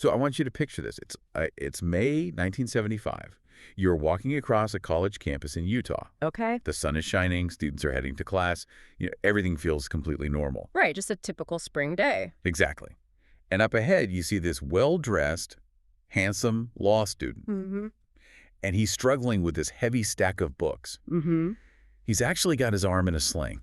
So I want you to picture this. It's May 1975. You're walking across a college campus in Utah. Okay. The sun is shining, students are heading to class. Everything feels completely normal. Right, just a typical spring day. Exactly. And up ahead, you see this well-dressed, handsome law student. Mm-hmm. And he's struggling with this heavy stack of books. Mm-hmm. He's actually got his arm in a sling.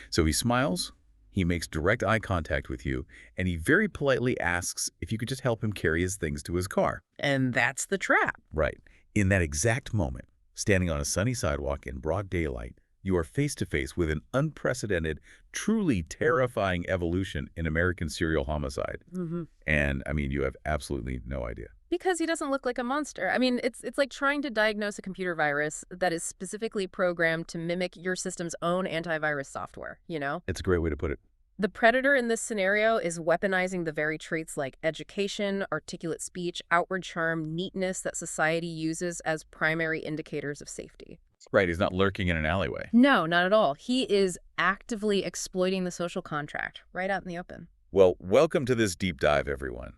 So he smiles, he makes direct eye contact with you, and he very politely asks if you could just help him carry his things to his car. And that's the trap. Right. In that exact moment, standing on a sunny sidewalk in broad daylight, you are face to face with an unprecedented, truly terrifying evolution in American serial homicide. Mm-hmm. And, I mean, you have absolutely no idea. Because he doesn't look like a monster. I mean, it's like trying to diagnose a computer virus that is specifically programmed to mimic your system's own antivirus software, you know? It's a great way to put it. The predator in this scenario is weaponizing the very traits like education, articulate speech, outward charm, neatness that society uses as primary indicators of safety. Right, he's not lurking in an alleyway. No, not at all. He is actively exploiting the social contract right out in the open. Well, welcome to this deep dive, everyone.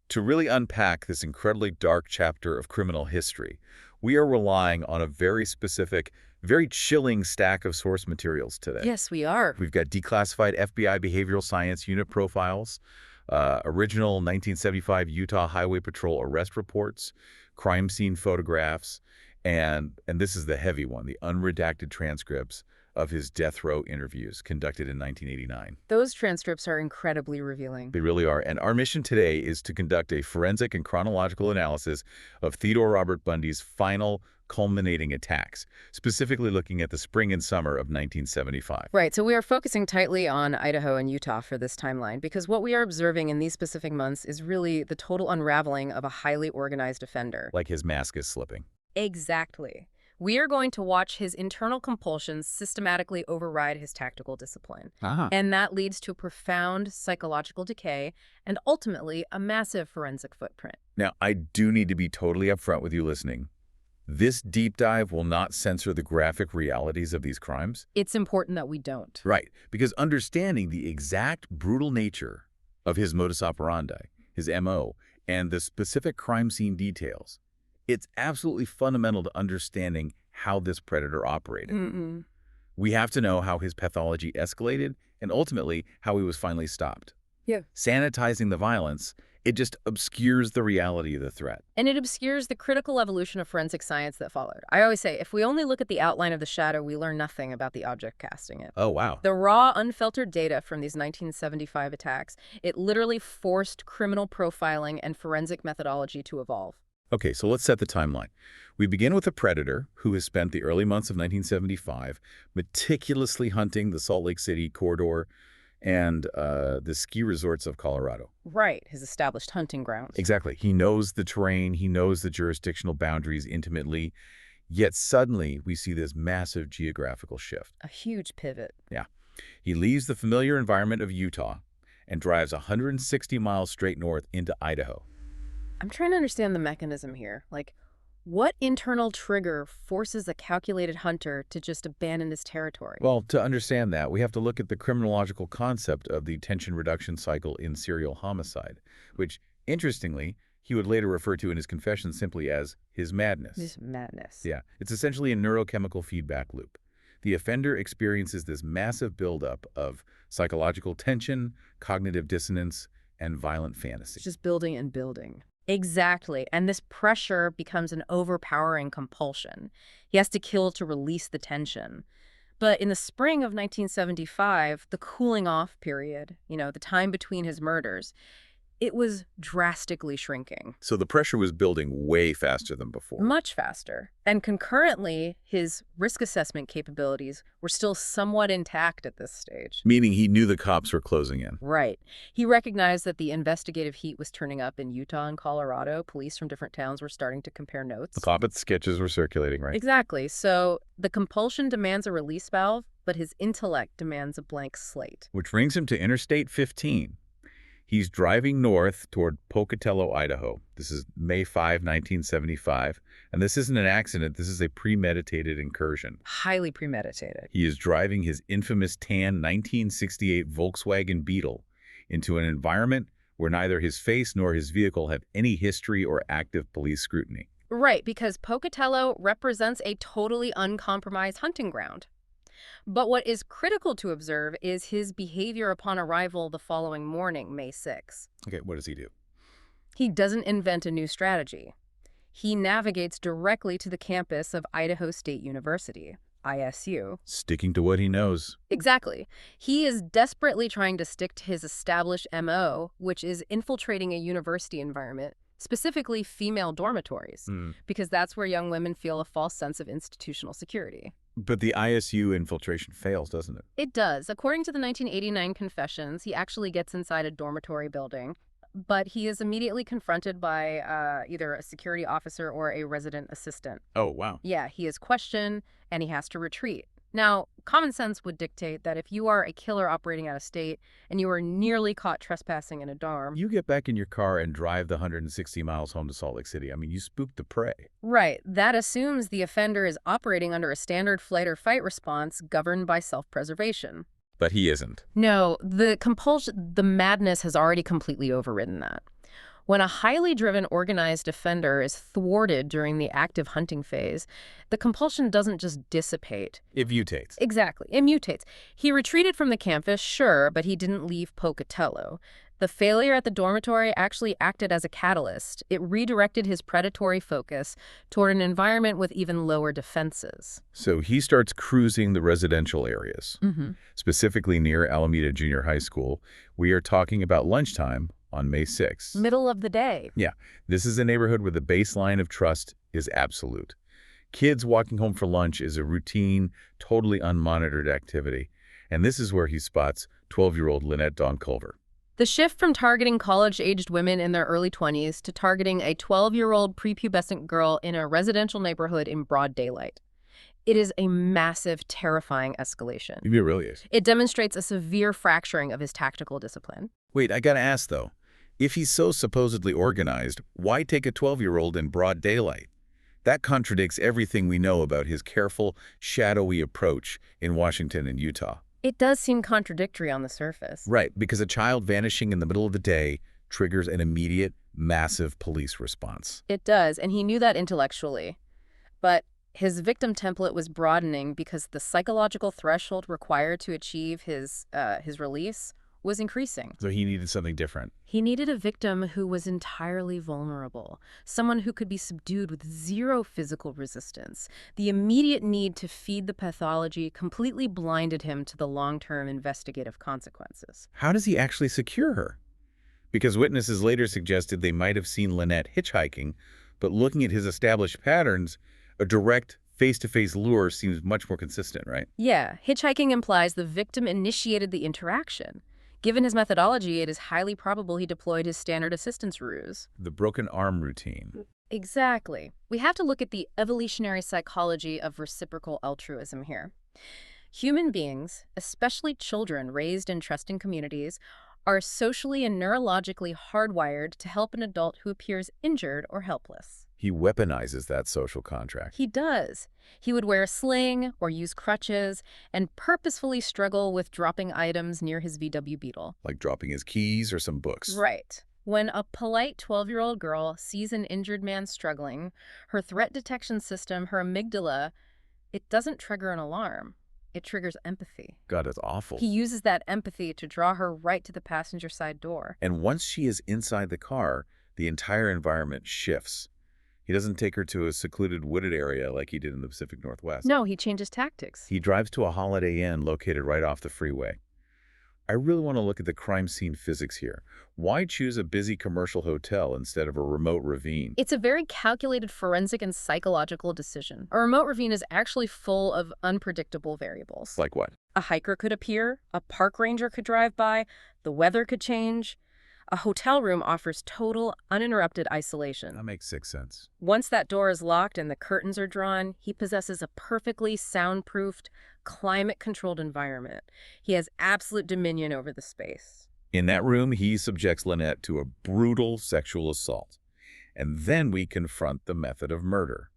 To really unpack this incredibly dark chapter of criminal history, we are relying on a very specific, very chilling stack of source materials today. Yes, we are. We've got declassified FBI behavioral science unit profiles, original 1975 Utah Highway Patrol arrest reports, crime scene photographs, and this is the heavy one, the unredacted transcripts of his death row interviews conducted in 1989. Those transcripts are incredibly revealing. They really are. And our mission today is to conduct a forensic and chronological analysis of Theodore Robert Bundy's final culminating attacks, specifically looking at the spring and summer of 1975. Right, so we are focusing tightly on Idaho and Utah for this timeline because what we are observing in these specific months is really the total unraveling of a highly organized offender. Like his mask is slipping. Exactly. We are going to watch his internal compulsions systematically override his tactical discipline. And that leads to a profound psychological decay and ultimately a massive forensic footprint. Now, I do need to be totally upfront with you listening. This deep dive will not censor the graphic realities of these crimes. It's important that we don't. Right, because understanding the exact brutal nature of his modus operandi, his MO, and the specific crime scene details, it's absolutely fundamental to understanding how this predator operated. We have to know how his pathology escalated and ultimately how he was finally stopped. Yeah. Sanitizing the violence, it just obscures the reality of the threat. And it obscures the critical evolution of forensic science that followed. I always say, if we only look at the outline of the shadow, we learn nothing about the object casting it. Oh, wow. The raw, unfiltered data from these 1975 attacks, it literally forced criminal profiling and forensic methodology to evolve. Okay, so let's set the timeline. We begin with a predator who has spent the early months of 1975 meticulously hunting the Salt Lake City corridor and the ski resorts of Colorado. Right, his established hunting grounds. Exactly. He knows the terrain, he knows the jurisdictional boundaries intimately, yet suddenly we see this massive geographical shift. A huge pivot. Yeah. He leaves the familiar environment of Utah and drives 160 miles straight north into Idaho. I'm trying to understand the mechanism here. Like, what internal trigger forces a calculated hunter to just abandon his territory? Well, to understand that, we have to look at the criminological concept of the tension reduction cycle in serial homicide, which, interestingly, he would later refer to in his confession simply as his madness. His madness. Yeah, it's essentially a neurochemical feedback loop. The offender experiences this massive buildup of psychological tension, cognitive dissonance, and violent fantasy. It's just building and building. Exactly. And this pressure becomes an overpowering compulsion. He has to kill to release the tension. But in the spring of 1975, the cooling off period, the time between his murders, it was drastically shrinking. So the pressure was building way faster than before. Much faster. And concurrently, his risk assessment capabilities were still somewhat intact at this stage. Meaning he knew the cops were closing in. Right. He recognized that the investigative heat was turning up in Utah and Colorado. Police from different towns were starting to compare notes. The Clopet sketches were circulating, right? Exactly. So the compulsion demands a release valve, but his intellect demands a blank slate. Which brings him to Interstate 15. He's driving north toward Pocatello, Idaho. This is May 5, 1975. And this isn't an accident. This is a premeditated incursion. Highly premeditated. He is driving his infamous tan 1968 Volkswagen Beetle into an environment where neither his face nor his vehicle have any history or active police scrutiny. Right, because Pocatello represents a totally uncompromised hunting ground. But what is critical to observe is his behavior upon arrival the following morning, May 6. Okay, what does he do? He doesn't invent a new strategy. He navigates directly to the campus of Idaho State University, ISU. Sticking to what he knows. Exactly. He is desperately trying to stick to his established MO, which is infiltrating a university environment, specifically female dormitories, because that's where young women feel a false sense of institutional security. But the ISU infiltration fails, doesn't it? It does. According to the 1989 confessions, he actually gets inside a dormitory building, but he is immediately confronted by either a security officer or a resident assistant. Oh, wow. Yeah, he is questioned, and he has to retreat. Now, common sense would dictate that if you are a killer operating out of state and you are nearly caught trespassing in a dorm... You get back in your car and drive the 160 miles home to Salt Lake City. I mean, you spooked the prey. Right. That assumes the offender is operating under a standard flight or fight response governed by self-preservation. But he isn't. No, the madness has already completely overridden that. When a highly driven, organized offender is thwarted during the active hunting phase, the compulsion doesn't just dissipate. It mutates. Exactly. It mutates. He retreated from the campus, sure, but he didn't leave Pocatello. The failure at the dormitory actually acted as a catalyst. It redirected his predatory focus toward an environment with even lower defenses. So he starts cruising the residential areas, specifically near Alameda Junior High School. We are talking about lunchtime on May 6th. Middle of the day. Yeah, this is a neighborhood where the baseline of trust is absolute. Kids walking home for lunch is a routine, totally unmonitored activity. And this is where he spots 12-year-old Lynette Dawn Culver. The shift from targeting college-aged women in their early 20s to targeting a 12-year-old prepubescent girl in a residential neighborhood in broad daylight. It is a massive, terrifying escalation. It really is. It demonstrates a severe fracturing of his tactical discipline. Wait, I gotta ask, though. If he's so supposedly organized, why take a 12-year-old in broad daylight? That contradicts everything we know about his careful, shadowy approach in Washington and Utah. It does seem contradictory on the surface. Right, because a child vanishing in the middle of the day triggers an immediate, massive police response. It does, and he knew that intellectually. But his victim template was broadening because the psychological threshold required to achieve his release was increasing. So he needed something different. He needed a victim who was entirely vulnerable, someone who could be subdued with zero physical resistance. The immediate need to feed the pathology completely blinded him to the long-term investigative consequences. How does he actually secure her? Because witnesses later suggested they might have seen Lynette hitchhiking, but looking at his established patterns, a direct, face-to-face lure seems much more consistent, right? Yeah, hitchhiking implies the victim initiated the interaction. Given his methodology, it is highly probable he deployed his standard assistance ruse. The broken arm routine. Exactly. We have to look at the evolutionary psychology of reciprocal altruism here. Human beings, especially children raised in trusting communities, are socially and neurologically hardwired to help an adult who appears injured or helpless. He weaponizes that social contract. He does. He would wear a sling or use crutches and purposefully struggle with dropping items near his VW Beetle. Like dropping his keys or some books. Right. When a polite 12-year-old girl sees an injured man struggling, her threat detection system, her amygdala, it doesn't trigger an alarm. It triggers empathy. God, that's awful. He uses that empathy to draw her right to the passenger side door. And once she is inside the car, the entire environment shifts. He doesn't take her to a secluded wooded area like he did in the Pacific Northwest. No, he changes tactics. He drives to a Holiday Inn located right off the freeway. I really want to look at the crime scene physics here. Why choose a busy commercial hotel instead of a remote ravine? It's a very calculated forensic and psychological decision. A remote ravine is actually full of unpredictable variables. Like what? A hiker could appear, a park ranger could drive by, the weather could change. A hotel room offers total, uninterrupted isolation. That makes sense. Once that door is locked and the curtains are drawn, he possesses a perfectly soundproofed, climate-controlled environment. He has absolute dominion over the space. In that room, he subjects Lynette to a brutal sexual assault. And then we confront the method of murder.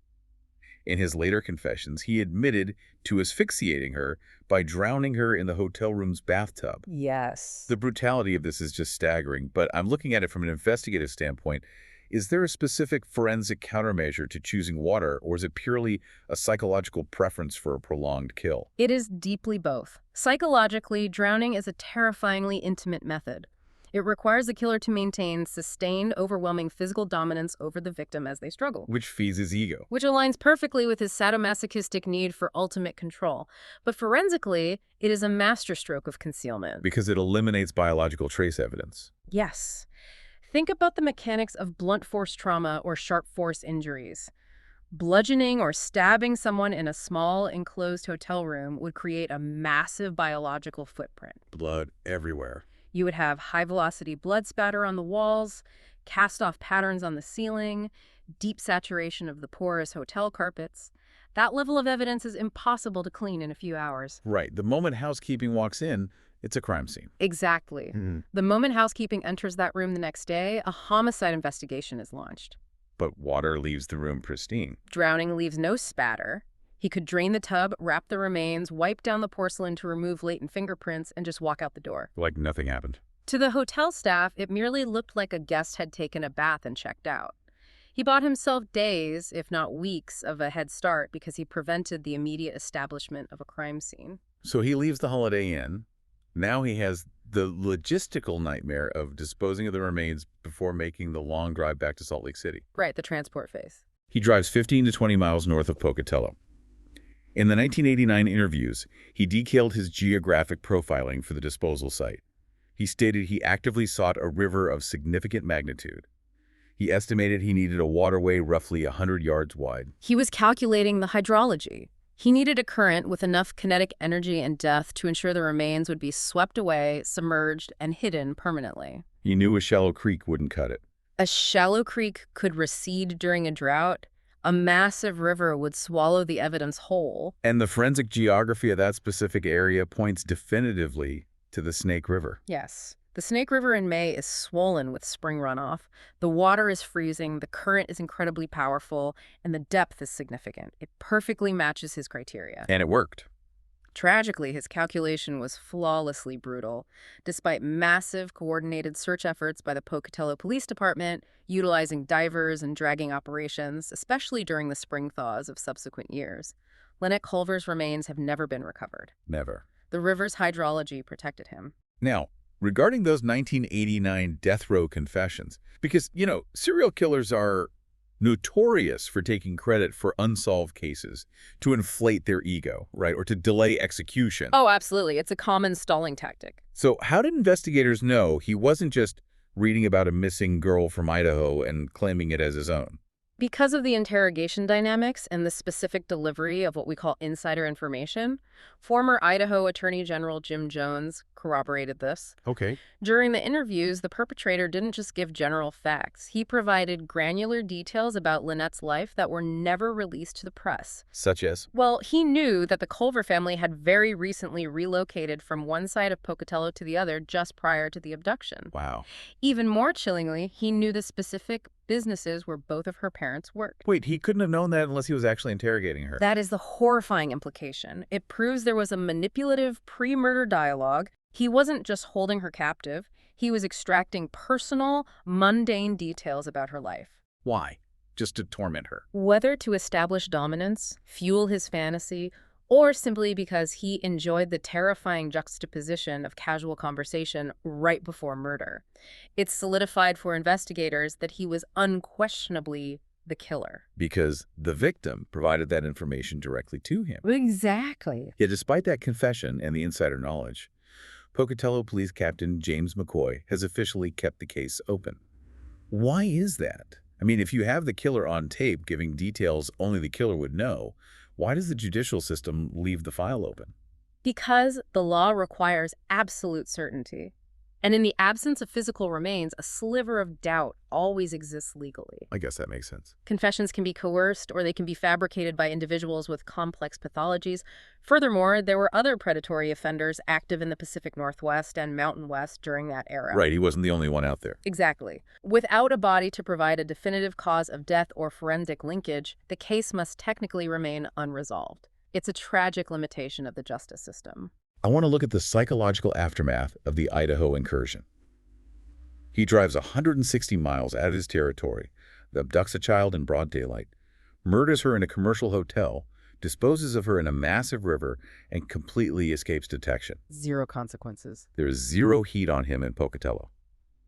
In his later confessions, he admitted to asphyxiating her by drowning her in the hotel room's bathtub. Yes. The brutality of this is just staggering, but I'm looking at it from an investigative standpoint. Is there a specific forensic countermeasure to choosing water, or is it purely a psychological preference for a prolonged kill? It is deeply both. Psychologically, drowning is a terrifyingly intimate method. It requires the killer to maintain sustained, overwhelming physical dominance over the victim as they struggle, Which feeds his ego. which aligns perfectly with his sadomasochistic need for ultimate control. But forensically, it is a masterstroke of concealment. Because it eliminates biological trace evidence. Yes. Think about the mechanics of blunt force trauma or sharp force injuries. Bludgeoning or stabbing someone in a small, enclosed hotel room would create a massive biological footprint. Blood everywhere. You would have high-velocity blood spatter on the walls, cast-off patterns on the ceiling, deep saturation of the porous hotel carpets. That level of evidence is impossible to clean in a few hours. Right. The moment housekeeping walks in, it's a crime scene. Exactly. The moment housekeeping enters that room the next day, a homicide investigation is launched. But water leaves the room pristine. Drowning leaves no spatter. He could drain the tub, wrap the remains, wipe down the porcelain to remove latent fingerprints, and just walk out the door. Like nothing happened. To the hotel staff, it merely looked like a guest had taken a bath and checked out. He bought himself days, if not weeks, of a head start because he prevented the immediate establishment of a crime scene. So he leaves the Holiday Inn. Now he has the logistical nightmare of disposing of the remains before making the long drive back to Salt Lake City. Right, the transport phase. He drives 15 to 20 miles north of Pocatello. In the 1989 interviews, he detailed his geographic profiling for the disposal site. He stated he actively sought a river of significant magnitude. He estimated he needed a waterway roughly 100 yards wide. He was calculating the hydrology. He needed a current with enough kinetic energy and depth to ensure the remains would be swept away, submerged, and hidden permanently. He knew a shallow creek wouldn't cut it. A shallow creek could recede during a drought. A massive river would swallow the evidence whole. And the forensic geography of that specific area points definitively to the Snake River. Yes. The Snake River in May is swollen with spring runoff. The water is freezing, the current is incredibly powerful, and the depth is significant. It perfectly matches his criteria. And it worked. Tragically, his calculation was flawlessly brutal. Despite massive coordinated search efforts by the Pocatello Police Department, utilizing divers and dragging operations, especially during the spring thaws of subsequent years, Lynette Culver's remains have never been recovered. Never. The river's hydrology protected him. Now, regarding those 1989 death row confessions, because, serial killers are notorious for taking credit for unsolved cases to inflate their ego, right, or to delay execution. Oh, absolutely. It's a common stalling tactic. So how did investigators know he wasn't just reading about a missing girl from Idaho and claiming it as his own? Because of the interrogation dynamics and the specific delivery of what we call insider information, former Idaho Attorney General Jim Jones corroborated this. Okay. During the interviews, the perpetrator didn't just give general facts. He provided granular details about Lynette's life that were never released to the press. Such as? Well, he knew that the Culver family had very recently relocated from one side of Pocatello to the other just prior to the abduction. Wow. Even more chillingly, he knew the specific businesses where both of her parents worked. Wait, he couldn't have known that unless he was actually interrogating her. That is the horrifying implication. It proves there was a manipulative pre-murder dialogue. He wasn't just holding her captive. He was extracting personal, mundane details about her life. Why? Just to torment her. Whether to establish dominance, fuel his fantasy, or simply because he enjoyed the terrifying juxtaposition of casual conversation right before murder. It's solidified for investigators that he was unquestionably the killer. Because the victim provided that information directly to him. Exactly. Yet despite that confession and the insider knowledge, Pocatello Police Captain James McCoy has officially kept the case open. Why is that? I mean, if you have the killer on tape giving details only the killer would know, why does the judicial system leave the file open? Because the law requires absolute certainty. And in the absence of physical remains, a sliver of doubt always exists legally. I guess that makes sense. Confessions can be coerced or they can be fabricated by individuals with complex pathologies. Furthermore, there were other predatory offenders active in the Pacific Northwest and Mountain West during that era. Right, he wasn't the only one out there. Exactly. Without a body to provide a definitive cause of death or forensic linkage, the case must technically remain unresolved. It's a tragic limitation of the justice system. I want to look at the psychological aftermath of the Idaho incursion. He drives 160 miles out of his territory, abducts a child in broad daylight, murders her in a commercial hotel, disposes of her in a massive river, and completely escapes detection. Zero consequences. There is zero heat on him in Pocatello.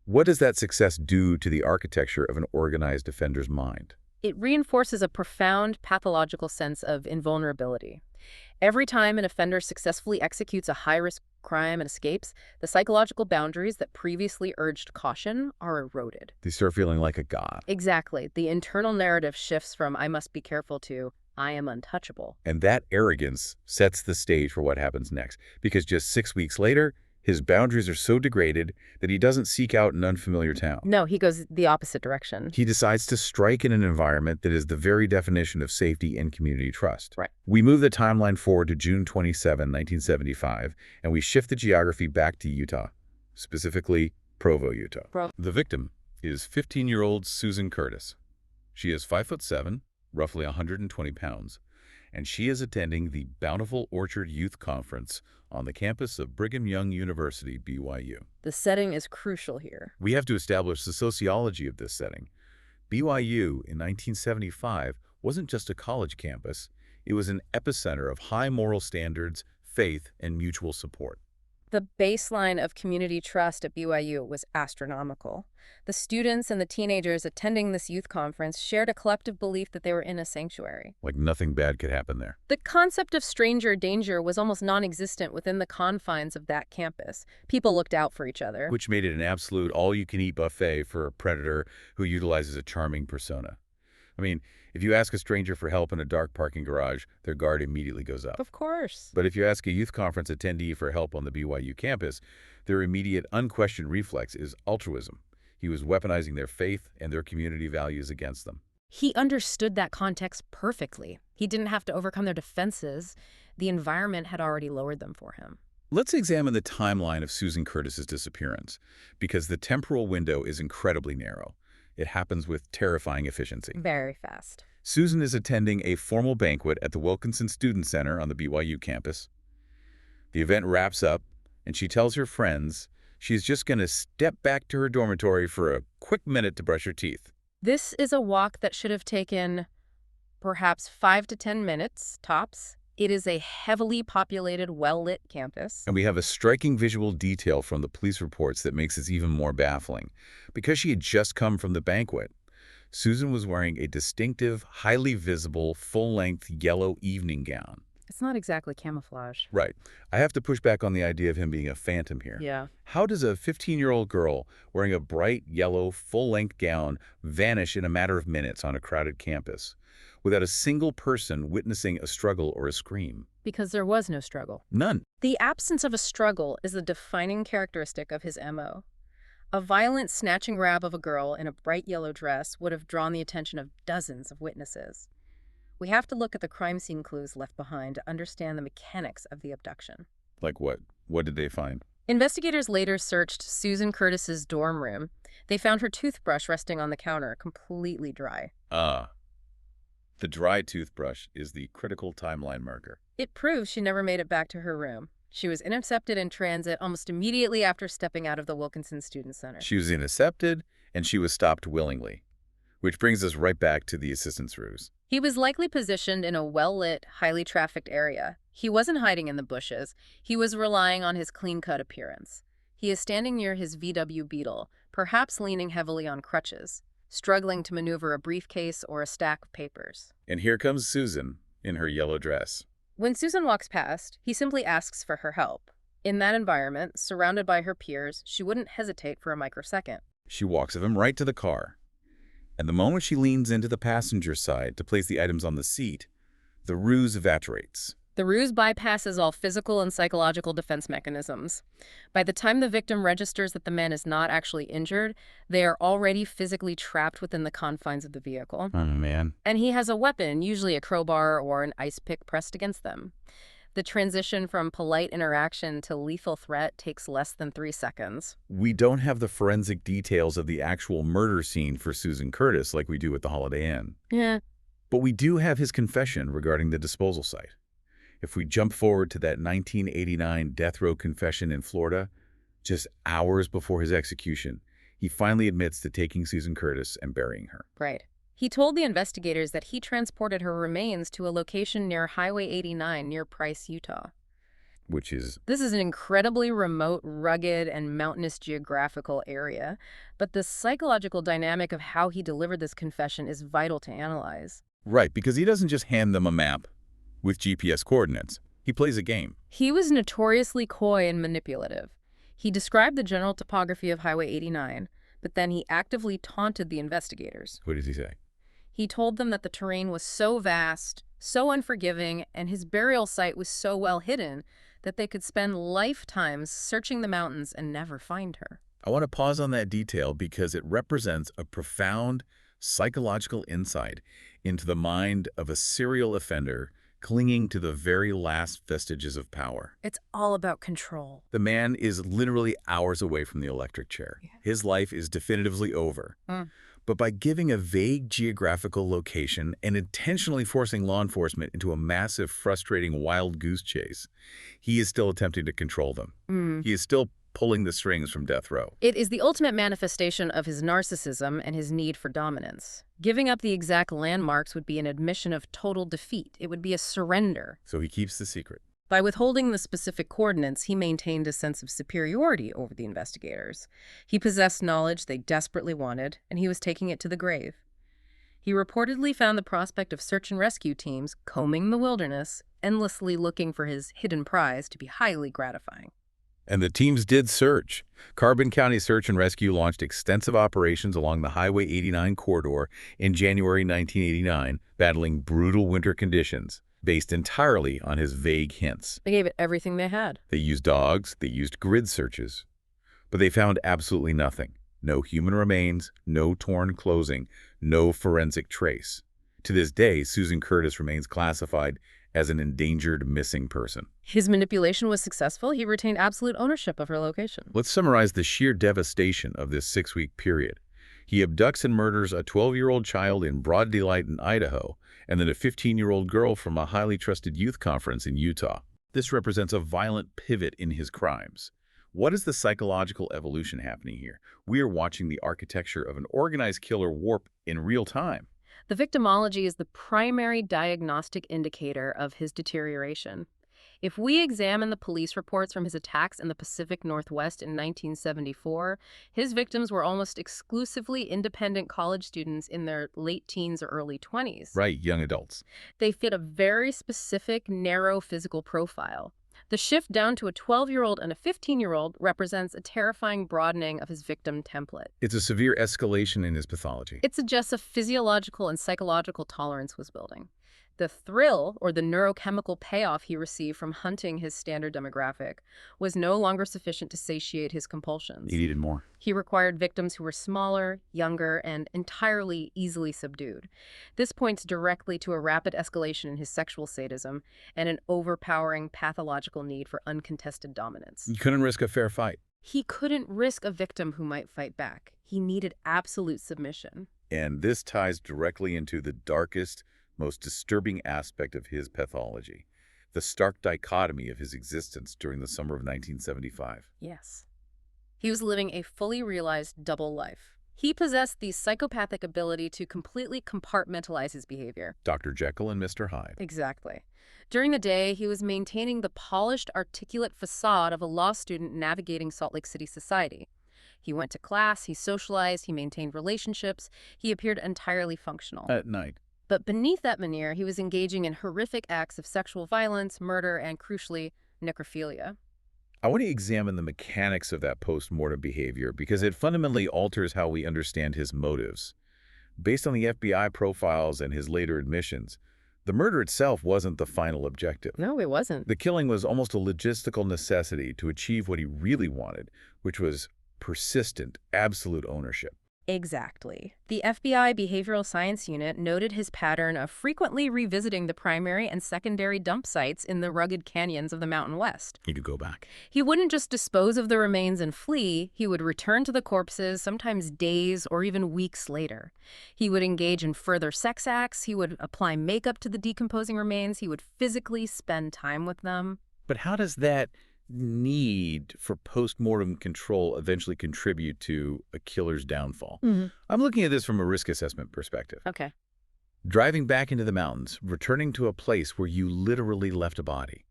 What does that success do to the architecture of an organized offender's mind? It reinforces a profound pathological sense of invulnerability. Every time an offender successfully executes a high-risk crime and escapes, the psychological boundaries that previously urged caution are eroded. They start feeling like a god. Exactly. The internal narrative shifts from "I must be careful" to "I am untouchable." And that arrogance sets the stage for what happens next, because just 6 weeks later, his boundaries are so degraded that he doesn't seek out an unfamiliar town. No, he goes the opposite direction. He decides to strike in an environment that is the very definition of safety and community trust. Right. We move the timeline forward to June 27, 1975, and we shift the geography back to Utah, specifically Provo, Utah. The victim is 15-year-old Susan Curtis. She is 5'7", roughly 120 pounds, and she is attending the Bountiful Orchard Youth Conference on the campus of Brigham Young University, BYU. The setting is crucial here. We have to establish the sociology of this setting. BYU in 1975 wasn't just a college campus, it was an epicenter of high moral standards, faith, and mutual support. The baseline of community trust at BYU was astronomical. The students and the teenagers attending this youth conference shared a collective belief that they were in a sanctuary. Like nothing bad could happen there. The concept of stranger danger was almost non-existent within the confines of that campus. People looked out for each other. Which made it an absolute all-you-can-eat buffet for a predator who utilizes a charming persona. I mean, if you ask a stranger for help in a dark parking garage, their guard immediately goes up. Of course. But if you ask a youth conference attendee for help on the BYU campus, their immediate, unquestioned reflex is altruism. He was weaponizing their faith and their community values against them. He understood that context perfectly. He didn't have to overcome their defenses. The environment had already lowered them for him. Let's examine the timeline of Susan Curtis's disappearance, because the temporal window is incredibly narrow. It happens with terrifying efficiency. Very fast. Susan is attending a formal banquet at the Wilkinson Student Center on the BYU campus. The event wraps up, and she tells her friends she's just going to step back to her dormitory for a quick minute to brush her teeth. This is a walk that should have taken perhaps 5 to 10 minutes, tops. It is a heavily populated, well-lit campus. And we have a striking visual detail from the police reports that makes this even more baffling. Because she had just come from the banquet, Susan was wearing a distinctive, highly visible, full-length yellow evening gown. It's not exactly camouflage. Right. I have to push back on the idea of him being a phantom here. Yeah. How does a 15-year-old girl wearing a bright yellow, full-length gown vanish in a matter of minutes on a crowded campus without a single person witnessing a struggle or a scream? Because there was no struggle. None. The absence of a struggle is the defining characteristic of his MO. A violent snatch and grab of a girl in a bright yellow dress would have drawn the attention of dozens of witnesses. We have to look at the crime scene clues left behind to understand the mechanics of the abduction. Like what? What did they find? Investigators later searched Susan Curtis's dorm room. They found her toothbrush resting on the counter, completely dry. The dry toothbrush is the critical timeline marker. It proves she never made it back to her room. She was intercepted in transit almost immediately after stepping out of the Wilkinson Student Center. She was intercepted, and she was stopped willingly. Which brings us right back to the assistant's ruse. He was likely positioned in a well-lit, highly trafficked area. He wasn't hiding in the bushes. He was relying on his clean-cut appearance. He is standing near his VW Beetle, perhaps leaning heavily on crutches, struggling to maneuver a briefcase or a stack of papers. And here comes Susan in her yellow dress. When Susan walks past, he simply asks for her help. In that environment, surrounded by her peers, she wouldn't hesitate for a microsecond. She walks with him right to the car. And the moment she leans into the passenger side to place the items on the seat, the ruse evaporates. The ruse bypasses all physical and psychological defense mechanisms. By the time the victim registers that the man is not actually injured, they are already physically trapped within the confines of the vehicle. Oh, man. And he has a weapon, usually a crowbar or an ice pick, pressed against them. The transition from polite interaction to lethal threat takes less than 3 seconds. We don't have the forensic details of the actual murder scene for Susan Curtis like we do at the Holiday Inn. Yeah. But we do have his confession regarding the disposal site. If we jump forward to that 1989 death row confession in Florida, just hours before his execution, he finally admits to taking Susan Curtis and burying her. Right. He told the investigators that he transported her remains to a location near Highway 89 near Price, Utah. Which is... This is an incredibly remote, rugged, and mountainous geographical area, but the psychological dynamic of how he delivered this confession is vital to analyze. Right, because he doesn't just hand them a map with GPS coordinates. He plays a game. He was notoriously coy and manipulative. He described the general topography of Highway 89, but then he actively taunted the investigators. What does he say? He told them that the terrain was so vast, so unforgiving, and his burial site was so well hidden that they could spend lifetimes searching the mountains and never find her. I want to pause on that detail because it represents a profound psychological insight into the mind of a serial offender clinging to the very last vestiges of power. It's all about control. The man is literally hours away from the electric chair. Yeah. His life is definitively over. But by giving a vague geographical location and intentionally forcing law enforcement into a massive, frustrating wild goose chase, he is still attempting to control them. He is still pulling the strings from death row. It is the ultimate manifestation of his narcissism and his need for dominance. Giving up the exact landmarks would be an admission of total defeat. It would be a surrender. So he keeps the secret. By withholding the specific coordinates, he maintained a sense of superiority over the investigators. He possessed knowledge they desperately wanted, and he was taking it to the grave. He reportedly found the prospect of search and rescue teams combing the wilderness, endlessly looking for his hidden prize, to be highly gratifying. And the teams did search. Carbon County Search and Rescue launched extensive operations along the Highway 89 corridor in January 1989, battling brutal winter conditions, based entirely on his vague hints. They gave it everything they had. They used dogs, they used grid searches, but they found absolutely nothing. No human remains, no torn clothing, no forensic trace. To this day, Susan Curtis remains classified as an endangered missing person. His manipulation was successful. He retained absolute ownership of her location. Let's summarize the sheer devastation of this 6-week period. He abducts and murders a 12-year-old child in broad daylight in Idaho, and then a 15-year-old girl from a highly trusted youth conference in Utah. This represents a violent pivot in his crimes. What is the psychological evolution happening here? We are watching the architecture of an organized killer warp in real time. The victimology is the primary diagnostic indicator of his deterioration. If we examine the police reports from his attacks in the Pacific Northwest in 1974, his victims were almost exclusively independent college students in their late teens or early 20s. Right, young adults. They fit a very specific, narrow physical profile. The shift down to a 12-year-old and a 15-year-old represents a terrifying broadening of his victim template. It's a severe escalation in his pathology. It suggests a physiological and psychological tolerance was building. The thrill, or the neurochemical payoff he received from hunting his standard demographic, was no longer sufficient to satiate his compulsions. He needed more. He required victims who were smaller, younger, and entirely easily subdued. This points directly to a rapid escalation in his sexual sadism and an overpowering pathological need for uncontested dominance. You couldn't risk a fair fight. He couldn't risk a victim who might fight back. He needed absolute submission. And this ties directly into the darkest, most disturbing aspect of his pathology, the stark dichotomy of his existence during the summer of 1975. Yes. He was living a fully realized double life. He possessed the psychopathic ability to completely compartmentalize his behavior. Dr. Jekyll and Mr. Hyde. Exactly. During the day, he was maintaining the polished, articulate facade of a law student navigating Salt Lake City society. He went to class, he socialized, he maintained relationships, he appeared entirely functional. At night. But beneath that veneer, he was engaging in horrific acts of sexual violence, murder, and crucially, necrophilia. I want to examine the mechanics of that post-mortem behavior because it fundamentally alters how we understand his motives. Based on the FBI profiles and his later admissions, The murder itself wasn't the final objective. No, it wasn't. The killing was almost a logistical necessity to achieve what he really wanted, which was persistent, absolute ownership. Exactly. The FBI Behavioral Science Unit noted his pattern of frequently revisiting the primary and secondary dump sites in the rugged canyons of the Mountain West. He could go back. He wouldn't just dispose of the remains and flee, he would return to the corpses, sometimes days or even weeks later. He would engage in further sex acts, he would apply makeup to the decomposing remains, he would physically spend time with them. But how does that need for post-mortem control eventually contribute to a killer's downfall? I'm looking at this from a risk assessment perspective. Okay. Driving back into the mountains, returning to a place where you literally left a body.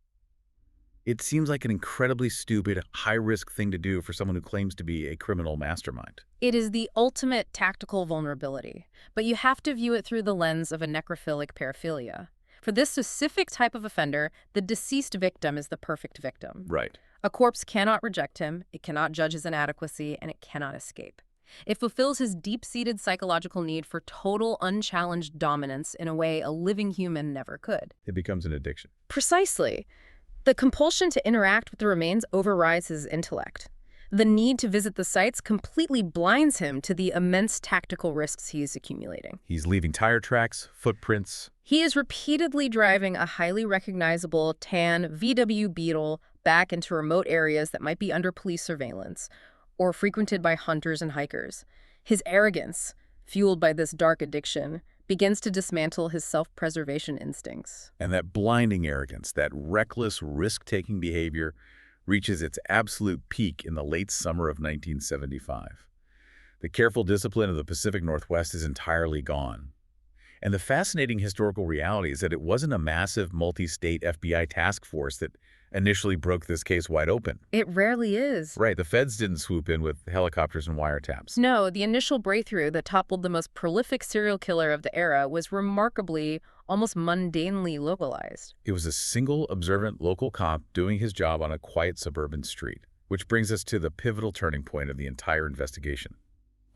It seems like an incredibly stupid, high-risk thing to do for someone who claims to be a criminal mastermind. It is the ultimate tactical vulnerability, but you have to view it through the lens of a necrophilic paraphilia. For this specific type of offender, the deceased victim is the perfect victim. Right. A corpse cannot reject him, it cannot judge his inadequacy, and it cannot escape. It fulfills his deep-seated psychological need for total, unchallenged dominance in a way a living human never could. It becomes an addiction. Precisely. The compulsion to interact with the remains overrides his intellect. The need to visit the sites completely blinds him to the immense tactical risks he is accumulating. He's leaving tire tracks, footprints. He is repeatedly driving a highly recognizable tan VW Beetle back into remote areas that might be under police surveillance or frequented by hunters and hikers. His arrogance, fueled by this dark addiction, begins to dismantle his self-preservation instincts. And that blinding arrogance, that reckless, risk-taking behavior reaches its absolute peak in the late summer of 1975. The careful discipline of the Pacific Northwest is entirely gone. And the fascinating historical reality is that it wasn't a massive multi-state FBI task force that initially broke this case wide open. It rarely is. Right, the feds didn't swoop in with helicopters and wiretaps. No, the initial breakthrough that toppled the most prolific serial killer of the era was remarkably, almost mundanely localized. It was a single observant local cop doing his job on a quiet suburban street, which brings us to the pivotal turning point of the entire investigation,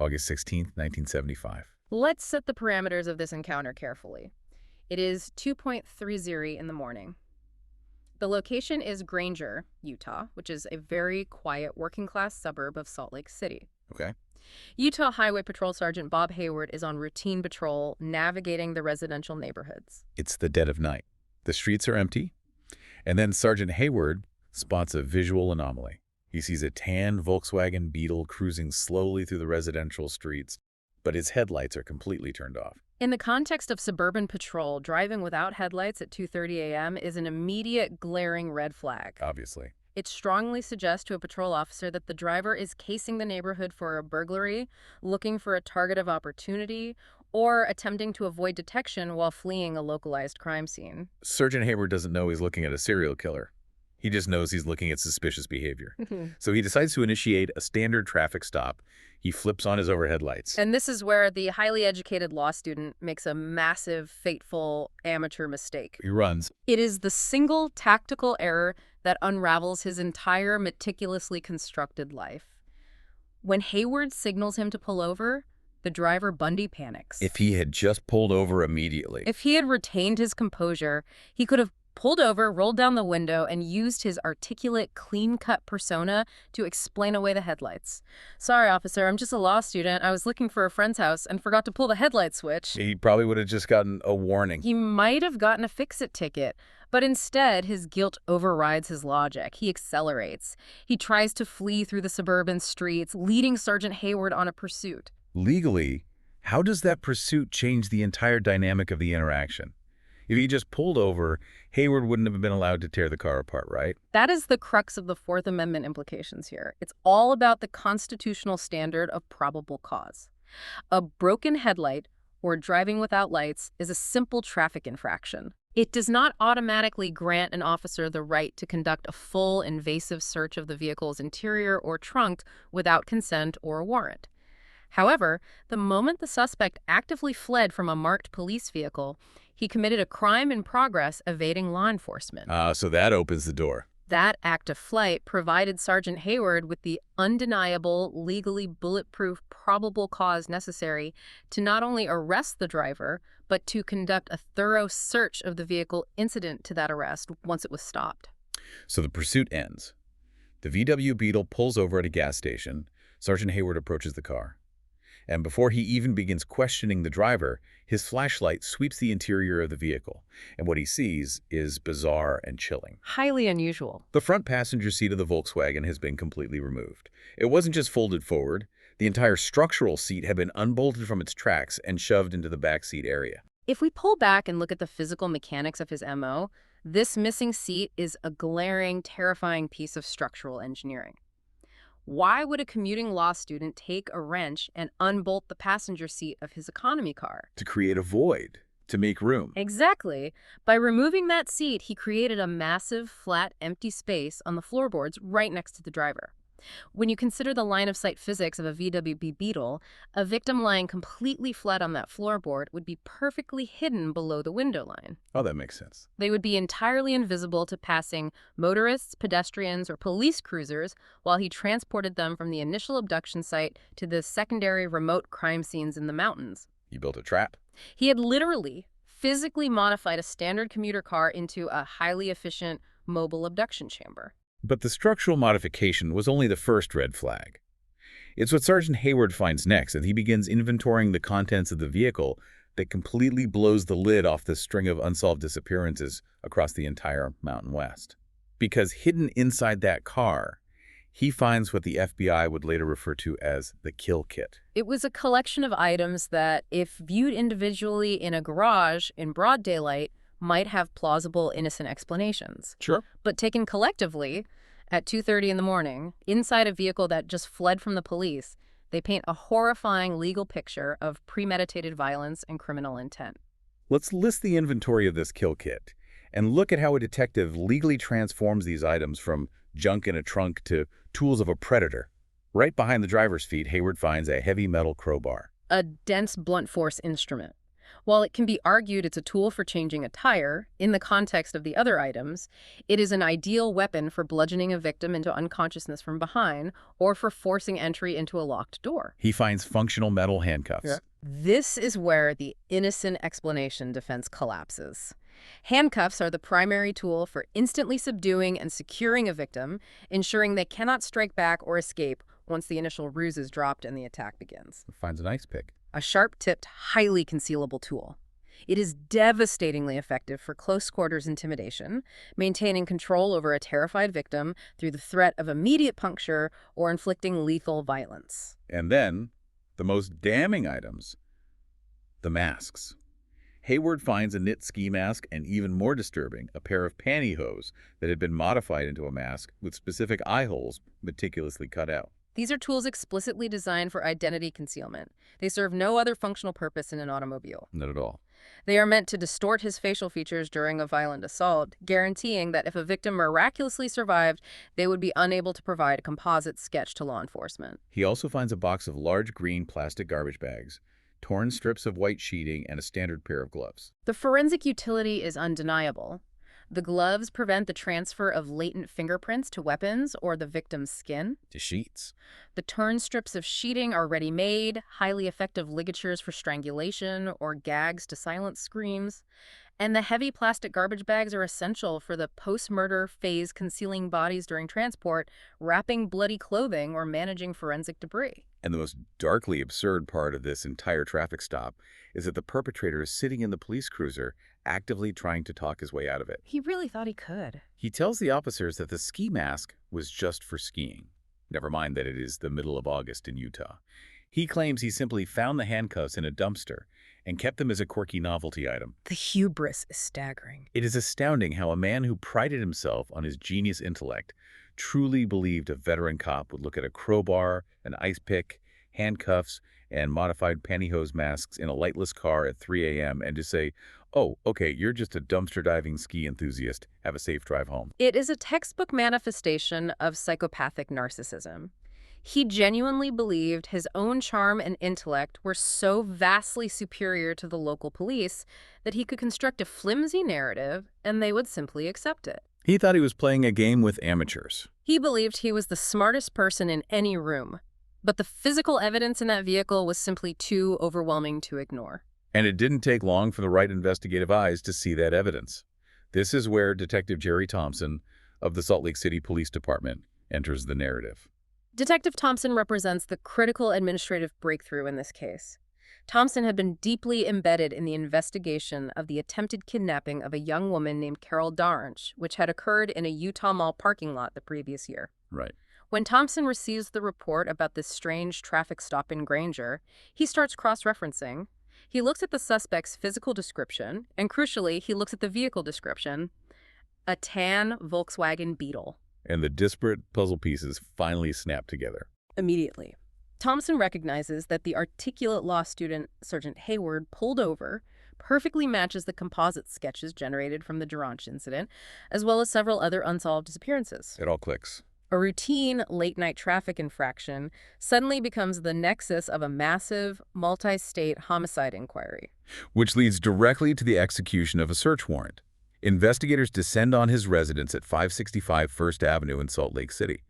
August 16, 1975. Let's set the parameters of this encounter carefully. It is 2:30 in the morning. The location is Granger, Utah, which is a very quiet working-class suburb of Salt Lake City. Okay. Utah Highway Patrol Sergeant Bob Hayward is on routine patrol, navigating the residential neighborhoods. It's the dead of night. The streets are empty. And then Sergeant Hayward spots a visual anomaly. He sees a tan Volkswagen Beetle cruising slowly through the residential streets, but his headlights are completely turned off. In the context of suburban patrol, driving without headlights at 2:30 a.m. is an immediate glaring red flag. Obviously. It strongly suggests to a patrol officer that the driver is casing the neighborhood for a burglary, looking for a target of opportunity, or attempting to avoid detection while fleeing a localized crime scene. Sergeant Hayward doesn't know he's looking at a serial killer. He just knows he's looking at suspicious behavior. So he decides to initiate a standard traffic stop. He flips on his overhead lights. And this is where the highly educated law student makes a massive, fateful, amateur mistake. He runs. It is the single tactical error that unravels his entire meticulously constructed life. When Hayward signals him to pull over, the driver Bundy panics. If he had just pulled over immediately. If he had retained his composure, he could have pulled over, rolled down the window, and used his articulate, clean-cut persona to explain away the headlights. Sorry, officer, I'm just a law student. I was looking for a friend's house and forgot to pull the headlight switch. He probably would have just gotten a warning. He might have gotten a fix-it ticket, but instead, his guilt overrides his logic. He accelerates. He tries to flee through the suburban streets, leading Sergeant Hayward on a pursuit. Legally, how does that pursuit change the entire dynamic of the interaction? If he just pulled over, Hayward wouldn't have been allowed to tear the car apart, right? That is the crux of the Fourth Amendment implications here. It's all about the constitutional standard of probable cause. A broken headlight or driving without lights is a simple traffic infraction. It does not automatically grant an officer the right to conduct a full invasive search of the vehicle's interior or trunk without consent or a warrant. However, the moment the suspect actively fled from a marked police vehicle, he committed a crime in progress evading law enforcement. So that opens the door. That act of flight provided Sergeant Hayward with the undeniable, legally bulletproof probable cause necessary to not only arrest the driver, but to conduct a thorough search of the vehicle incident to that arrest once it was stopped. So the pursuit ends. The VW Beetle pulls over at a gas station. Sergeant Hayward approaches the car. And before he even begins questioning the driver, his flashlight sweeps the interior of the vehicle, and what he sees is bizarre and chilling. Highly unusual. The front passenger seat of the Volkswagen has been completely removed. It wasn't just folded forward. The entire structural seat had been unbolted from its tracks and shoved into the back seat area. If we pull back and look at the physical mechanics of his MO, this missing seat is a glaring, terrifying piece of structural engineering. Why would a commuting law student take a wrench and unbolt the passenger seat of his economy car? To create a void, to make room. Exactly. By removing that seat, he created a massive, flat, empty space on the floorboards right next to the driver. When you consider the line-of-sight physics of a VW Beetle, a victim lying completely flat on that floorboard would be perfectly hidden below the window line. Oh, that makes sense. They would be entirely invisible to passing motorists, pedestrians, or police cruisers while he transported them from the initial abduction site to the secondary remote crime scenes in the mountains. You built a trap. He had literally, physically modified a standard commuter car into a highly efficient mobile abduction chamber. But the structural modification was only the first red flag. It's what Sergeant Hayward finds next as he begins inventorying the contents of the vehicle that completely blows the lid off the string of unsolved disappearances across the entire Mountain West. Because hidden inside that car, he finds what the FBI would later refer to as the kill kit. It was a collection of items that, if viewed individually in a garage in broad daylight, might have plausible, innocent explanations. Sure. But taken collectively, at 2:30 in the morning, inside a vehicle that just fled from the police, they paint a horrifying legal picture of premeditated violence and criminal intent. Let's list the inventory of this kill kit and look at how a detective legally transforms these items from junk in a trunk to tools of a predator. Right behind the driver's feet, Hayward finds a heavy metal crowbar. A dense blunt force instrument. While it can be argued it's a tool for changing a tire, in the context of the other items, it is an ideal weapon for bludgeoning a victim into unconsciousness from behind or for forcing entry into a locked door. He finds functional metal handcuffs. Yeah. This is where the innocent explanation defense collapses. Handcuffs are the primary tool for instantly subduing and securing a victim, ensuring they cannot strike back or escape once the initial ruse is dropped and the attack begins. Finds an ice pick. A sharp-tipped, highly concealable tool. It is devastatingly effective for close-quarters intimidation, maintaining control over a terrified victim through the threat of immediate puncture or inflicting lethal violence. And then, the most damning items, the masks. Hayward finds a knit ski mask and, even more disturbing, a pair of pantyhose that had been modified into a mask with specific eye holes meticulously cut out. These are tools explicitly designed for identity concealment. They serve no other functional purpose in an automobile. Not at all. They are meant to distort his facial features during a violent assault, guaranteeing that if a victim miraculously survived, they would be unable to provide a composite sketch to law enforcement. He also finds a box of large green plastic garbage bags, torn strips of white sheeting, and a standard pair of gloves. The forensic utility is undeniable. The gloves prevent the transfer of latent fingerprints to weapons or the victim's skin. To sheets. The torn strips of sheeting are ready-made, highly effective ligatures for strangulation or gags to silence screams. And the heavy plastic garbage bags are essential for the post-murder phase, concealing bodies during transport, wrapping bloody clothing, or managing forensic debris. And the most darkly absurd part of this entire traffic stop is that the perpetrator is sitting in the police cruiser, actively trying to talk his way out of it. He really thought he could. He tells the officers that the ski mask was just for skiing. Never mind that it is the middle of August in Utah. He claims he simply found the handcuffs in a dumpster and kept them as a quirky novelty item. The hubris is staggering. It is astounding how a man who prided himself on his genius intellect truly believed a veteran cop would look at a crowbar, an ice pick, handcuffs, and modified pantyhose masks in a lightless car at 3 a.m. and to say, "Oh, okay, you're just a dumpster diving ski enthusiast. Have a safe drive home." It is a textbook manifestation of psychopathic narcissism. He genuinely believed his own charm and intellect were so vastly superior to the local police that he could construct a flimsy narrative and they would simply accept it. He thought he was playing a game with amateurs. He believed he was the smartest person in any room, but the physical evidence in that vehicle was simply too overwhelming to ignore. And it didn't take long for the right investigative eyes to see that evidence. This is where Detective Jerry Thompson of the Salt Lake City Police Department enters the narrative. Detective Thompson represents the critical administrative breakthrough in this case. Thompson had been deeply embedded in the investigation of the attempted kidnapping of a young woman named Carol Darnch, which had occurred in a Utah Mall parking lot the previous year. Right. When Thompson receives the report about this strange traffic stop in Granger, he starts cross-referencing. He looks at the suspect's physical description, and crucially, he looks at the vehicle description, a tan Volkswagen Beetle. And the disparate puzzle pieces finally snap together. Immediately, Thompson recognizes that the articulate law student, Sergeant Hayward, pulled over, perfectly matches the composite sketches generated from the Darnch incident, as well as several other unsolved disappearances. It all clicks. A routine late-night traffic infraction suddenly becomes the nexus of a massive, multi-state homicide inquiry. Which leads directly to the execution of a search warrant. Investigators descend on his residence at 565 First Avenue in Salt Lake City.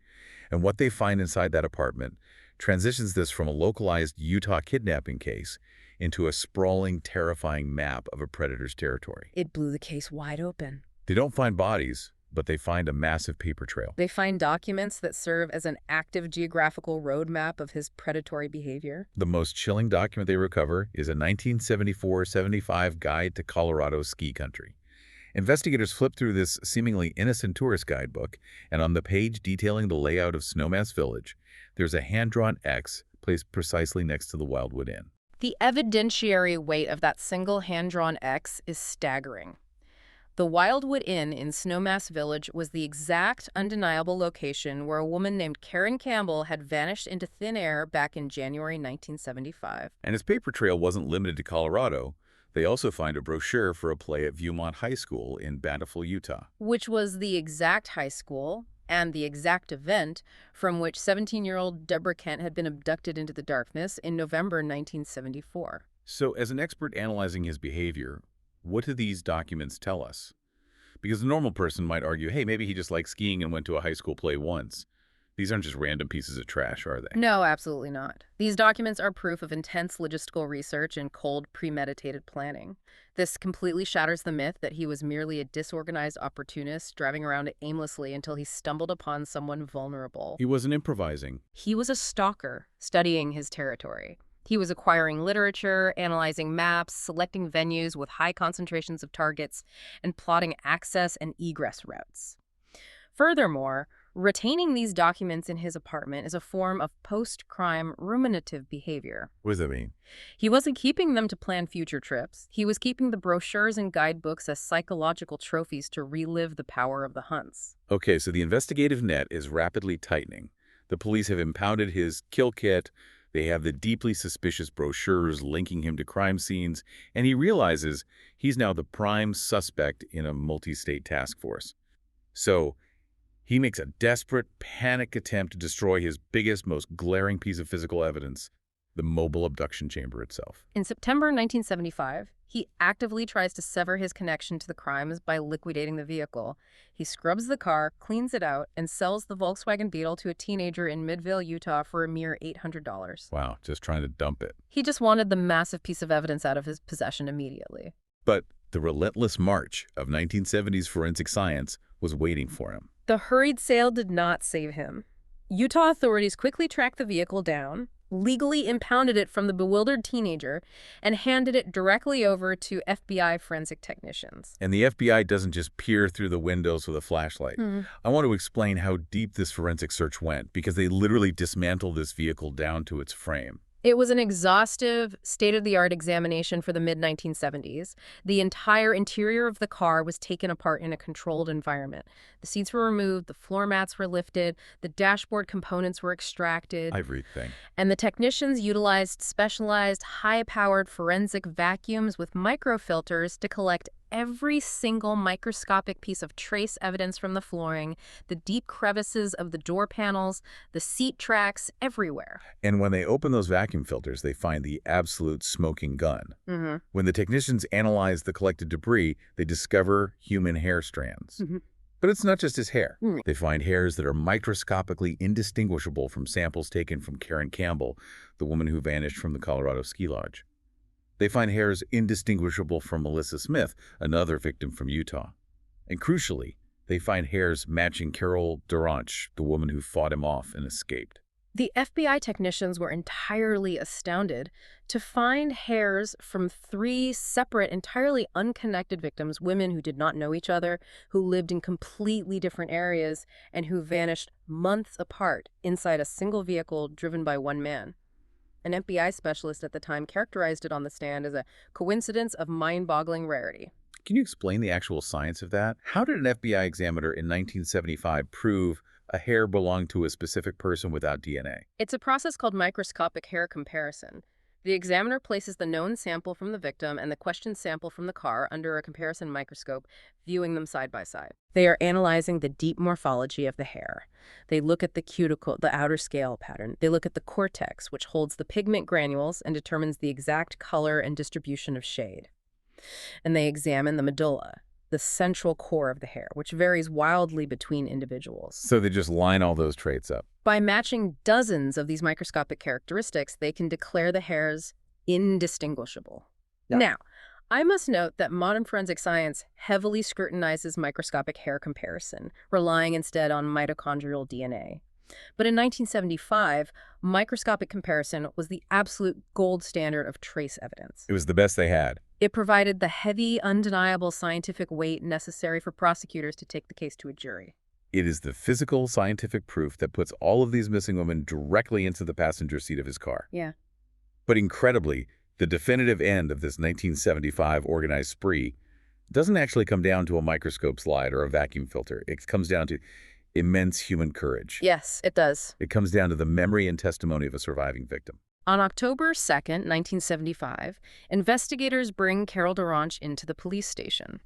And what they find inside that apartment transitions this from a localized Utah kidnapping case into a sprawling, terrifying map of a predator's territory. It blew the case wide open. They don't find bodies, but they find a massive paper trail. They find documents that serve as an active geographical roadmap of his predatory behavior. The most chilling document they recover is a 1974-75 guide to Colorado ski country. Investigators flip through this seemingly innocent tourist guidebook, and on the page detailing the layout of Snowmass Village, there's a hand-drawn X placed precisely next to the Wildwood Inn. The evidentiary weight of that single hand-drawn X is staggering. The Wildwood Inn in Snowmass Village was the exact, undeniable location where a woman named Karen Campbell had vanished into thin air back in January 1975. And his paper trail wasn't limited to Colorado. They also find a brochure for a play at Viewmont High School in Bountiful, Utah. Which was the exact high school and the exact event from which 17-year-old Deborah Kent had been abducted into the darkness in November 1974. So, as an expert analyzing his behavior, what do these documents tell us? Because a normal person might argue, hey, maybe he just liked skiing and went to a high school play once. These aren't just random pieces of trash, are they? No, absolutely not. These documents are proof of intense logistical research and cold, premeditated planning. This completely shatters the myth that he was merely a disorganized opportunist driving around aimlessly until he stumbled upon someone vulnerable. He wasn't improvising. He was a stalker, studying his territory. He was acquiring literature, analyzing maps, selecting venues with high concentrations of targets, and plotting access and egress routes. Furthermore, retaining these documents in his apartment is a form of post-crime ruminative behavior. What does that mean? He wasn't keeping them to plan future trips. He was keeping the brochures and guidebooks as psychological trophies to relive the power of the hunts. Okay, so the investigative net is rapidly tightening. The police have impounded his kill kit. They have the deeply suspicious brochures linking him to crime scenes, and he realizes he's now the prime suspect in a multi-state task force. So he makes a desperate, panic attempt to destroy his biggest, most glaring piece of physical evidence, the mobile abduction chamber itself. In September 1975, he actively tries to sever his connection to the crimes by liquidating the vehicle. He scrubs the car, cleans it out, and sells the Volkswagen Beetle to a teenager in Midvale, Utah for a mere $800. Wow, just trying to dump it. He just wanted the massive piece of evidence out of his possession immediately. But the relentless march of 1970s forensic science was waiting for him. The hurried sale did not save him. Utah authorities quickly tracked the vehicle down, legally impounded it from the bewildered teenager, and handed it directly over to FBI forensic technicians. And the FBI doesn't just peer through the windows with a flashlight. I want to explain how deep this forensic search went, because they literally dismantled this vehicle down to its frame. It was an exhaustive, state-of-the-art examination for the mid-1970s. The entire interior of the car was taken apart in a controlled environment. The seats were removed, the floor mats were lifted, the dashboard components were extracted. Everything. And the technicians utilized specialized, high-powered forensic vacuums with microfilters to collect every single microscopic piece of trace evidence from the flooring, the deep crevices of the door panels, the seat tracks, everywhere. And when they open those vacuum filters, they find the absolute smoking gun. When the technicians analyze the collected debris, they discover human hair strands. But it's not just his hair. Mm. They find hairs that are microscopically indistinguishable from samples taken from Karen Campbell, the woman who vanished from the Colorado ski lodge. They find hairs indistinguishable from Melissa Smith, another victim from Utah. And crucially, they find hairs matching Carol Duranch, the woman who fought him off and escaped. The FBI technicians were entirely astounded to find hairs from 3 separate, entirely unconnected victims, women who did not know each other, who lived in completely different areas, and who vanished months apart inside a single vehicle driven by one man. An FBI specialist at the time characterized it on the stand as a coincidence of mind-boggling rarity. Can you explain the actual science of that? How did an FBI examiner in 1975 prove a hair belonged to a specific person without DNA? It's a process called microscopic hair comparison. The examiner places the known sample from the victim and the questioned sample from the car under a comparison microscope, viewing them side by side. They are analyzing the deep morphology of the hair. They look at the cuticle, the outer scale pattern. They look at the cortex, which holds the pigment granules and determines the exact color and distribution of shade. And they examine the medulla, the central core of the hair, which varies wildly between individuals. So they just line all those traits up. By matching dozens of these microscopic characteristics, they can declare the hairs indistinguishable. Yeah. Now, I must note that modern forensic science heavily scrutinizes microscopic hair comparison, relying instead on mitochondrial DNA. But in 1975, microscopic comparison was the absolute gold standard of trace evidence. It was the best they had. It provided the heavy, undeniable scientific weight necessary for prosecutors to take the case to a jury. It is the physical, scientific proof that puts all of these missing women directly into the passenger seat of his car. Yeah. But incredibly, the definitive end of this 1975 organized spree doesn't actually come down to a microscope slide or a vacuum filter. It comes down to immense human courage. Yes, it does. It comes down to the memory and testimony of a surviving victim. On October 2nd, 1975, investigators bring Carol Duranch into the police station.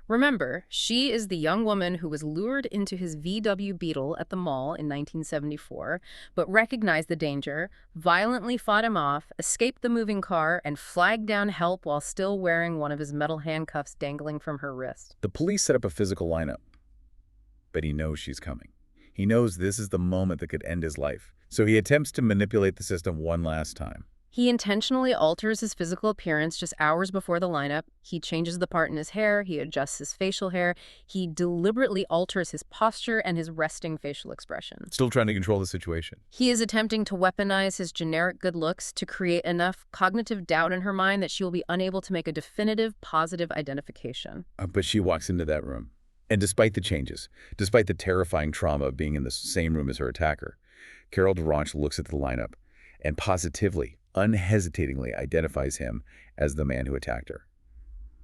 Remember, she is the young woman who was lured into his VW Beetle at the mall in 1974, but recognized the danger, violently fought him off, escaped the moving car, and flagged down help while still wearing one of his metal handcuffs dangling from her wrist. The police set up a physical lineup, but he knows she's coming. He knows this is the moment that could end his life, so he attempts to manipulate the system one last time. He intentionally alters his physical appearance just hours before the lineup. He changes the part in his hair. He adjusts his facial hair. He deliberately alters his posture and his resting facial expression. Still trying to control the situation. He is attempting to weaponize his generic good looks to create enough cognitive doubt in her mind that she will be unable to make a definitive, positive identification. But she walks into that room. And despite the changes, despite the terrifying trauma of being in the same room as her attacker, Carol Duranch looks at the lineup and positively, unhesitatingly identifies him as the man who attacked her.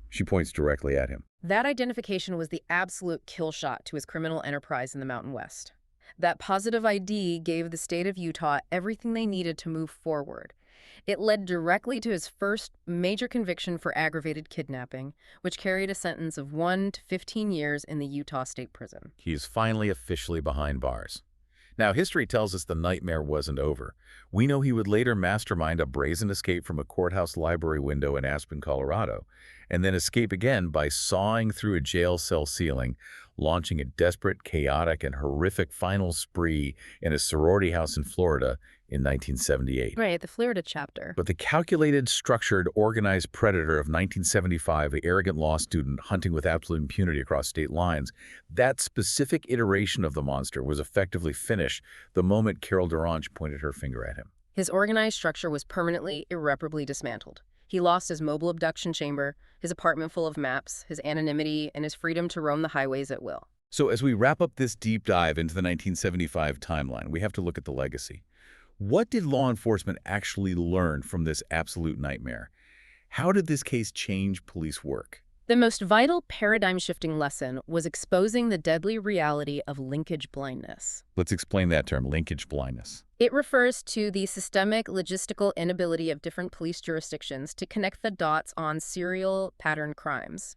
She points directly at him. That identification was the absolute kill shot to his criminal enterprise in the Mountain West. That positive ID gave the state of Utah everything they needed to move forward. It led directly to his first major conviction for aggravated kidnapping, which carried a sentence of 1 to 15 years in the Utah State Prison. He's finally officially behind bars. Now, history tells us the nightmare wasn't over. We know he would later mastermind a brazen escape from a courthouse library window in Aspen, Colorado, and then escape again by sawing through a jail cell ceiling, launching a desperate, chaotic, and horrific final spree in a sorority house in Florida in 1978. Right, the Florida chapter. But the calculated, structured, organized predator of 1975, the arrogant law student hunting with absolute impunity across state lines, that specific iteration of the monster was effectively finished the moment Carol Duranch pointed her finger at him. His organized structure was permanently, irreparably dismantled. He lost his mobile abduction chamber, his apartment full of maps, his anonymity, and his freedom to roam the highways at will. So as we wrap up this deep dive into the 1975 timeline, we have to look at the legacy. What did law enforcement actually learn from this absolute nightmare? How did this case change police work? The most vital paradigm-shifting lesson was exposing the deadly reality of linkage blindness. Let's explain that term, linkage blindness. It refers to the systemic logistical inability of different police jurisdictions to connect the dots on serial pattern crimes.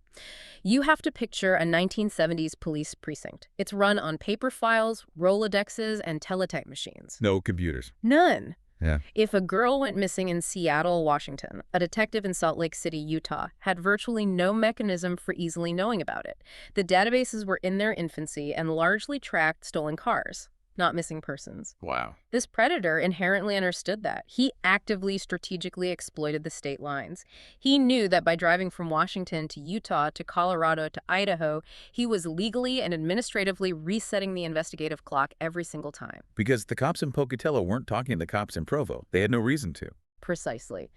You have to picture a 1970s police precinct. It's run on paper files, Rolodexes, and teletype machines. No computers. None. Yeah. If a girl went missing in Seattle, Washington, a detective in Salt Lake City, Utah, had virtually no mechanism for easily knowing about it. The databases were in their infancy and largely tracked stolen cars, not missing persons. Wow. This predator inherently understood that. He actively, strategically exploited the state lines. He knew that by driving from Washington to Utah to Colorado to Idaho, he was legally and administratively resetting the investigative clock every single time. Because the cops in Pocatello weren't talking to the cops in Provo. They had no reason to. Precisely.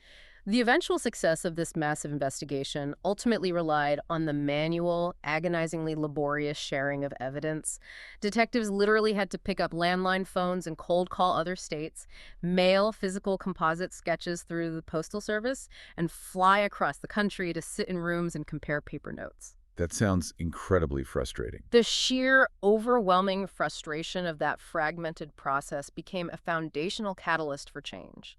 The eventual success of this massive investigation ultimately relied on the manual, agonizingly laborious sharing of evidence. Detectives literally had to pick up landline phones and cold call other states, mail physical composite sketches through the Postal Service, and fly across the country to sit in rooms and compare paper notes. That sounds incredibly frustrating. The sheer, overwhelming frustration of that fragmented process became a foundational catalyst for change.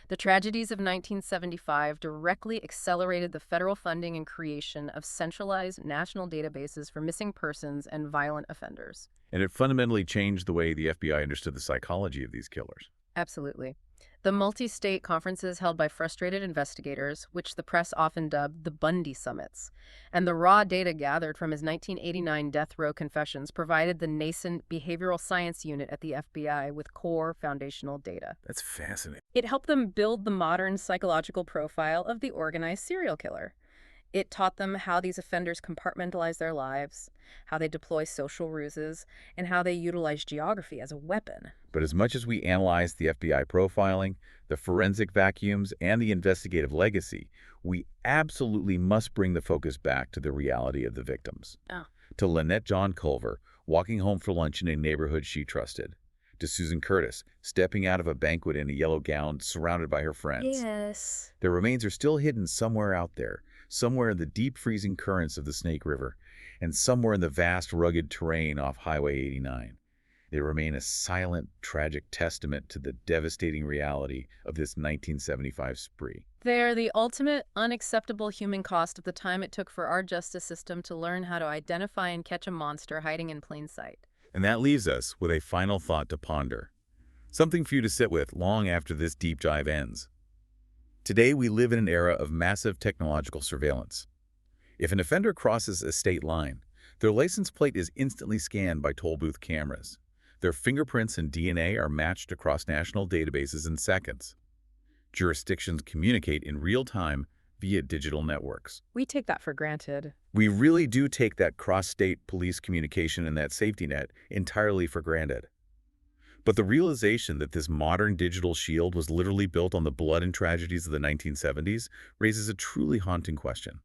The tragedies of 1975 directly accelerated the federal funding and creation of centralized national databases for missing persons and violent offenders. And it fundamentally changed the way the FBI understood the psychology of these killers. Absolutely. The multi-state conferences held by frustrated investigators, which the press often dubbed the Bundy Summits, and the raw data gathered from his 1989 death row confessions provided the nascent behavioral science unit at the FBI with core foundational data. That's fascinating. It helped them build the modern psychological profile of the organized serial killer. It taught them how these offenders compartmentalize their lives, how they deploy social ruses, and how they utilize geography as a weapon. But as much as we analyze the FBI profiling, the forensic vacuums, and the investigative legacy, we absolutely must bring the focus back to the reality of the victims. Oh. To Lynette John Culver, walking home for lunch in a neighborhood she trusted. To Susan Curtis, stepping out of a banquet in a yellow gown surrounded by her friends. Yes. Their remains are still hidden somewhere out there, somewhere in the deep freezing currents of the Snake River, and somewhere in the vast rugged terrain off Highway 89. They remain a silent, tragic testament to the devastating reality of this 1975 spree. They're the ultimate unacceptable human cost of the time it took for our justice system to learn how to identify and catch a monster hiding in plain sight. And that leaves us with a final thought to ponder. Something for you to sit with long after this deep dive ends. Today, we live in an era of massive technological surveillance. If an offender crosses a state line, their license plate is instantly scanned by toll booth cameras. Their fingerprints and DNA are matched across national databases in seconds. Jurisdictions communicate in real time via digital networks. We take that for granted. We really do take that cross-state police communication and that safety net entirely for granted. But the realization that this modern digital shield was literally built on the blood and tragedies of the 1970s raises a truly haunting question.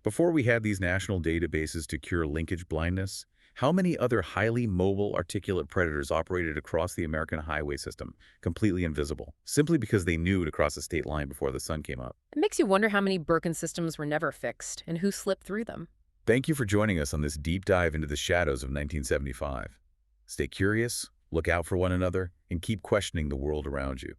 Before we had these national databases to cure linkage blindness, how many other highly mobile, articulate predators operated across the American highway system, completely invisible, simply because they knew to cross a state line before the sun came up? It makes you wonder how many broken systems were never fixed and who slipped through them. Thank you for joining us on this deep dive into the shadows of 1975. Stay curious, look out for one another, and keep questioning the world around you.